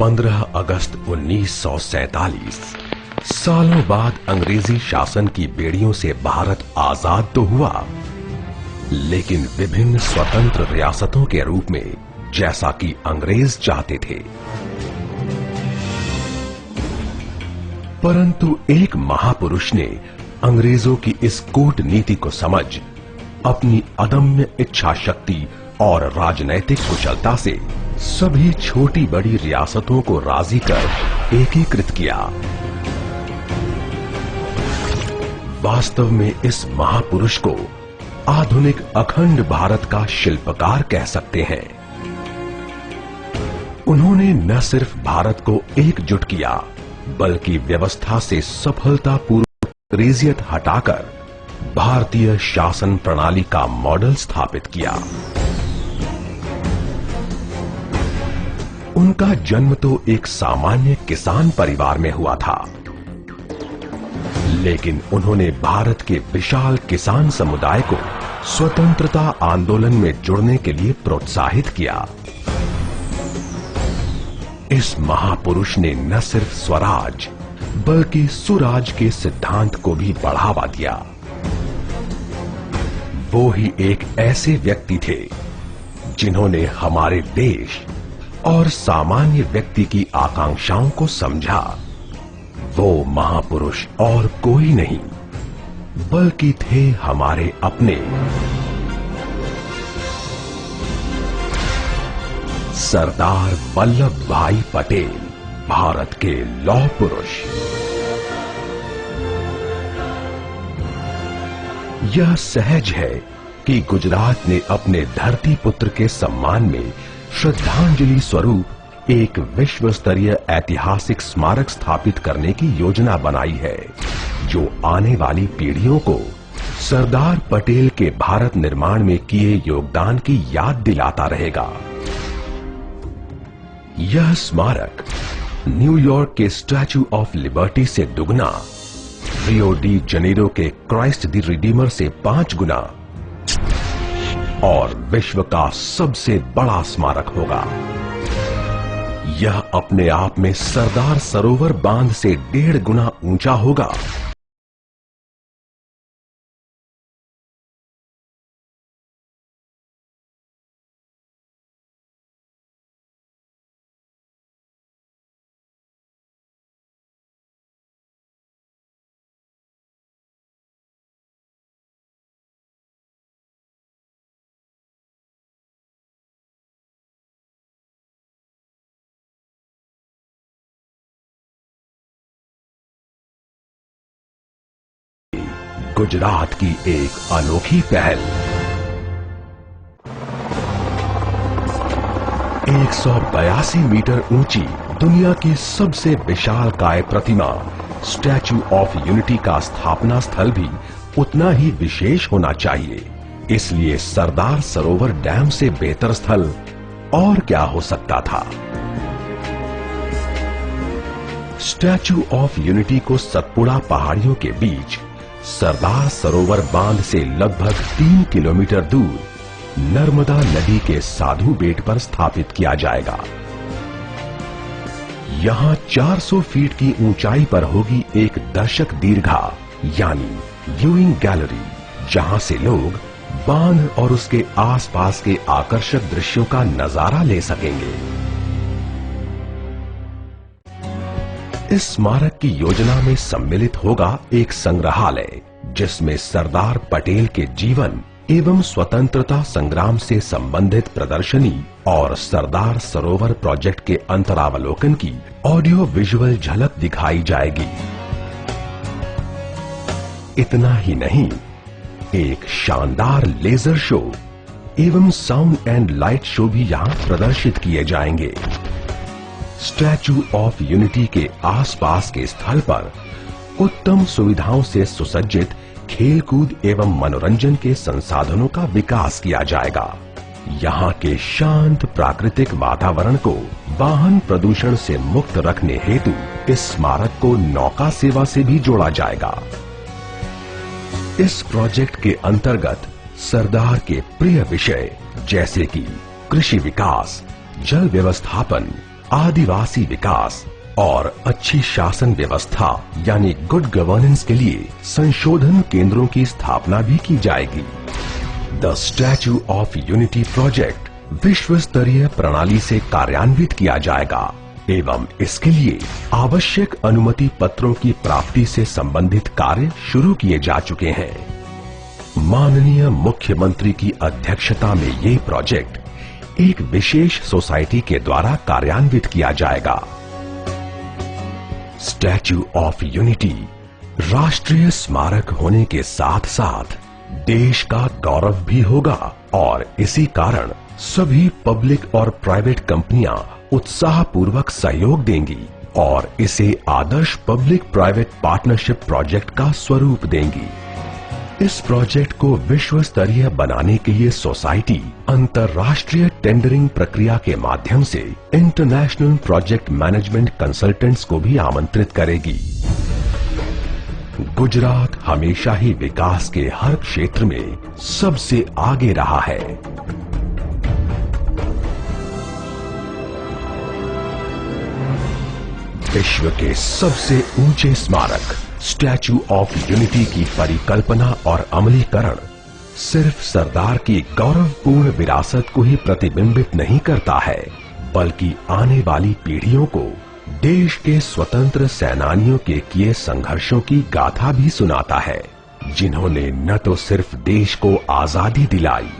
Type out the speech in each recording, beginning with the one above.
15 अगस्त 1947 सालों बाद अंग्रेजी शासन की बेड़ियों से भारत आजाद तो हुआ, लेकिन विभिन्न स्वतंत्र रियासतों के रूप में, जैसा कि अंग्रेज चाहते थे। परंतु एक महापुरुष ने अंग्रेजों की इस कूटनीति को समझ अपनी अदम्य इच्छा शक्ति और राजनैतिक कुशलता से सभी छोटी बड़ी रियासतों को राजी कर एकीकृत किया। वास्तव में इस महापुरुष को आधुनिक अखंड भारत का शिल्पकार कह सकते हैं। उन्होंने न सिर्फ भारत को एकजुट किया, बल्कि व्यवस्था से सफलतापूर्वक अंग्रेजियत हटाकर भारतीय शासन प्रणाली का मॉडल स्थापित किया। उनका जन्म तो एक सामान्य किसान परिवार में हुआ था, लेकिन उन्होंने भारत के विशाल किसान समुदाय को स्वतंत्रता आंदोलन में जुड़ने के लिए प्रोत्साहित किया। इस महापुरुष ने न सिर्फ स्वराज बल्कि सुराज के सिद्धांत को भी बढ़ावा दिया। वो ही एक ऐसे व्यक्ति थे जिन्होंने हमारे देश और सामान्य व्यक्ति की आकांक्षाओं को समझा। वो महापुरुष और कोई नहीं बल्कि थे हमारे अपने सरदार वल्लभ भाई पटेल, भारत के लौह पुरुष। यह सहज है कि गुजरात ने अपने धरती पुत्र के सम्मान में श्रद्धांजलि स्वरूप एक विश्व स्तरीय ऐतिहासिक स्मारक स्थापित करने की योजना बनाई है, जो आने वाली पीढ़ियों को सरदार पटेल के भारत निर्माण में किए योगदान की याद दिलाता रहेगा। यह स्मारक न्यूयॉर्क के स्टैच्यू ऑफ लिबर्टी से दुगना, रियो डी जनेरो के क्राइस्ट द रिडीमर से 5 गुना और विश्व का सबसे बड़ा स्मारक होगा। यह अपने आप में सरदार सरोवर बांध से 1.5 गुना ऊंचा होगा। गुजरात की एक अनोखी पहल। 182 मीटर ऊंची दुनिया की सबसे विशालकाय प्रतिमा स्टैच्यू ऑफ यूनिटी का स्थापना स्थल भी उतना ही विशेष होना चाहिए। इसलिए सरदार सरोवर डैम से बेहतर स्थल और क्या हो सकता था। स्टैच्यू ऑफ यूनिटी को सतपुड़ा पहाड़ियों के बीच सरदार सरोवर बांध से लगभग 3 किलोमीटर दूर नर्मदा नदी के साधु बेट पर स्थापित किया जाएगा। यहां 400 फीट की ऊंचाई पर होगी एक दर्शक दीर्घा यानी व्यूइंग गैलरी, जहां से लोग बांध और उसके आसपास के आकर्षक दृश्यों का नजारा ले सकेंगे। इस स्मारक की योजना में सम्मिलित होगा एक संग्रहालय, जिसमें सरदार पटेल के जीवन एवं स्वतंत्रता संग्राम से संबंधित प्रदर्शनी और सरदार सरोवर प्रोजेक्ट के अंतरावलोकन की ऑडियो विजुअल झलक दिखाई जाएगी। इतना ही नहीं, एक शानदार लेजर शो एवं साउंड एंड लाइट शो भी यहां प्रदर्शित किए जाएंगे। स्टैच्यू ऑफ यूनिटी के आसपास के स्थल पर उत्तम सुविधाओं से सुसज्जित खेलकूद एवं मनोरंजन के संसाधनों का विकास किया जाएगा। यहाँ के शांत प्राकृतिक वातावरण को वाहन प्रदूषण से मुक्त रखने हेतु इस स्मारक को नौका सेवा से भी जोड़ा जाएगा। इस प्रोजेक्ट के अंतर्गत सरदार के प्रिय विषय जैसे कि कृषि विकास, जल व्यवस्थापन, आदिवासी विकास और अच्छी शासन व्यवस्था यानी गुड गवर्नेंस के लिए संशोधन केंद्रों की स्थापना भी की जाएगी। The statue of unity project विश्व स्तरीय प्रणाली से कार्यान्वित किया जाएगा एवं इसके लिए आवश्यक अनुमति पत्रों की प्राप्ति से संबंधित कार्य शुरू किए जा चुके हैं। माननीय मुख्यमंत्री की अध्यक्षता में ये प्रोजेक्ट एक विशेष सोसाइटी के द्वारा कार्यान्वित किया जाएगा। स्टैच्यू ऑफ यूनिटी राष्ट्रीय स्मारक होने के साथ साथ देश का गौरव भी होगा और इसी कारण सभी पब्लिक और प्राइवेट कंपनियां उत्साहपूर्वक सहयोग देंगी और इसे आदर्श पब्लिक प्राइवेट पार्टनरशिप प्रोजेक्ट का स्वरूप देंगी। इस प्रोजेक्ट को विश्व स्तरीय बनाने के लिए सोसाइटी अंतर्राष्ट्रीय टेंडरिंग प्रक्रिया के माध्यम से इंटरनेशनल प्रोजेक्ट मैनेजमेंट कंसल्टेंट्स को भी आमंत्रित करेगी। गुजरात हमेशा ही विकास के हर क्षेत्र में सबसे आगे रहा है। विश्व के सबसे ऊंचे स्मारक स्टैच्यू ऑफ यूनिटी की परिकल्पना और अमलीकरण सिर्फ सरदार की गौरवपूर्ण विरासत को ही प्रतिबिंबित नहीं करता है, बल्कि आने वाली पीढ़ियों को देश के स्वतंत्र सेनानियों के किए संघर्षों की गाथा भी सुनाता है, जिन्होंने न तो सिर्फ देश को आजादी दिलाई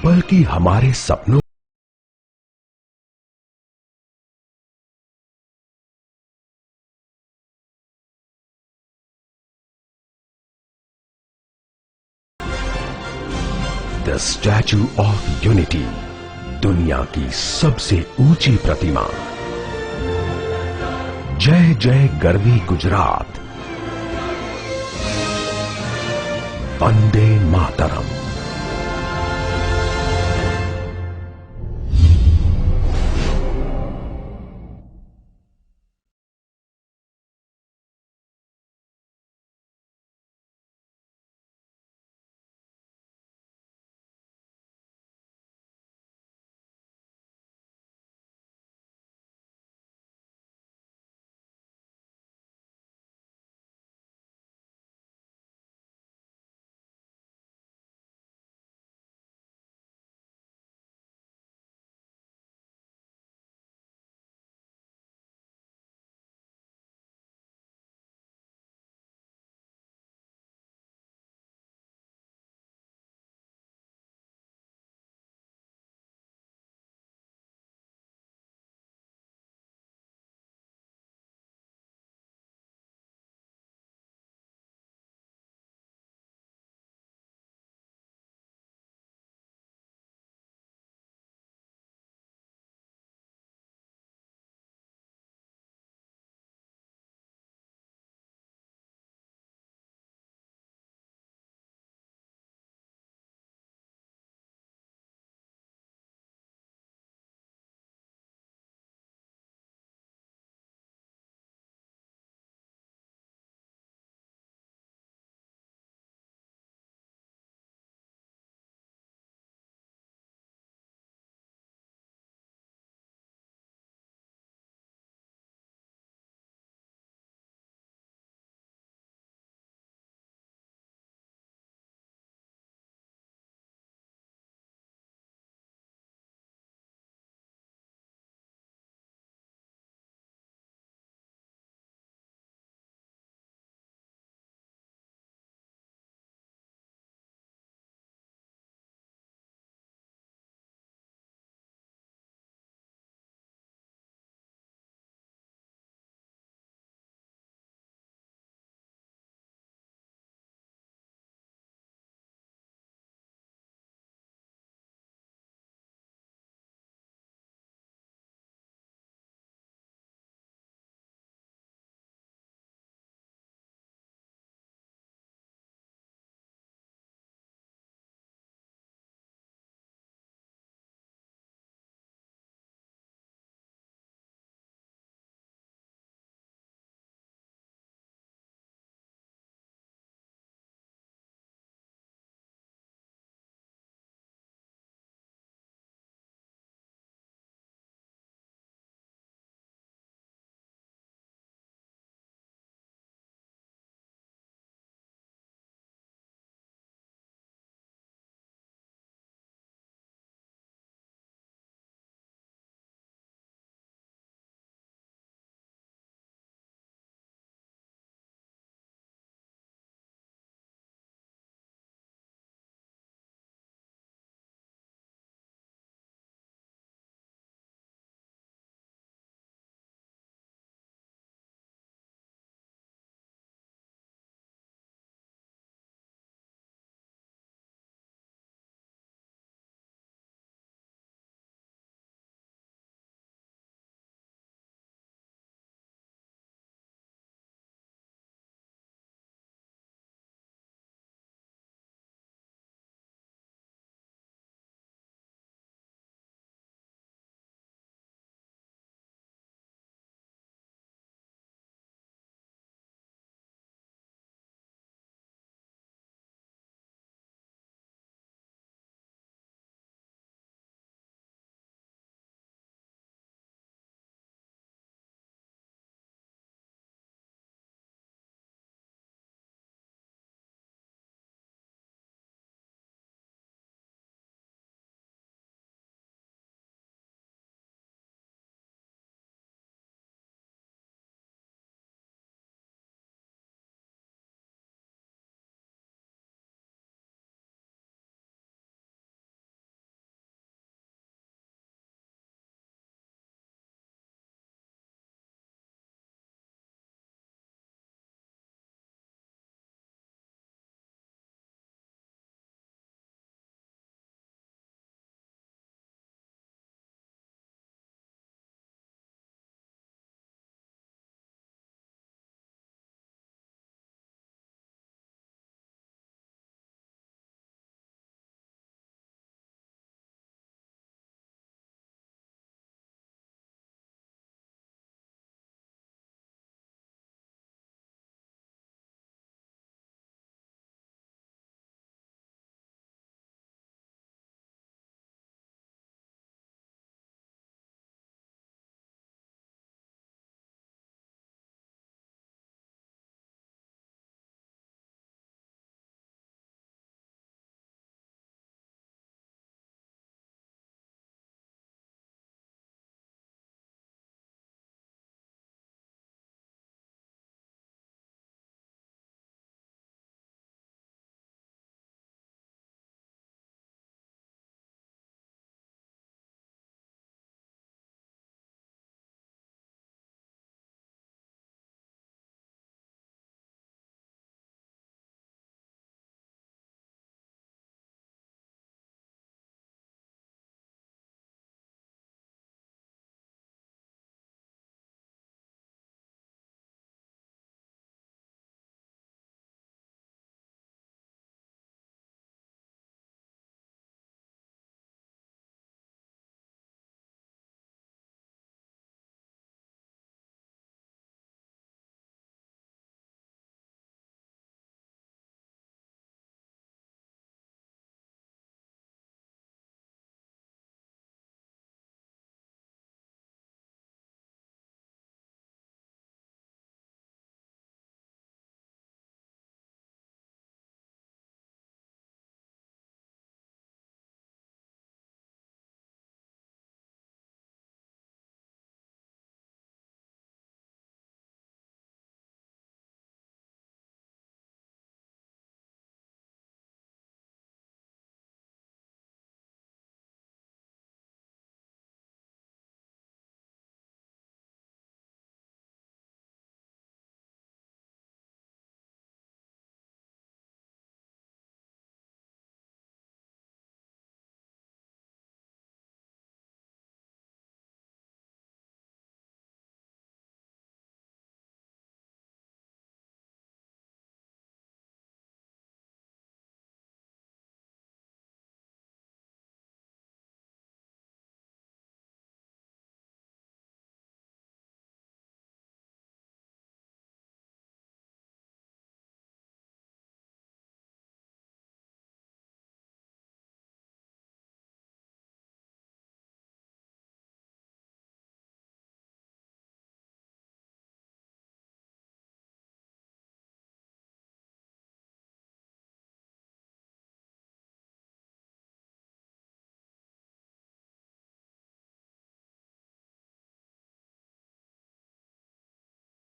बल्कि हमारे सपनों द स्टैच्यू ऑफ यूनिटी दुनिया की सबसे ऊंची प्रतिमा। जय जय गर्वी गुजरात। वंदे मातरम।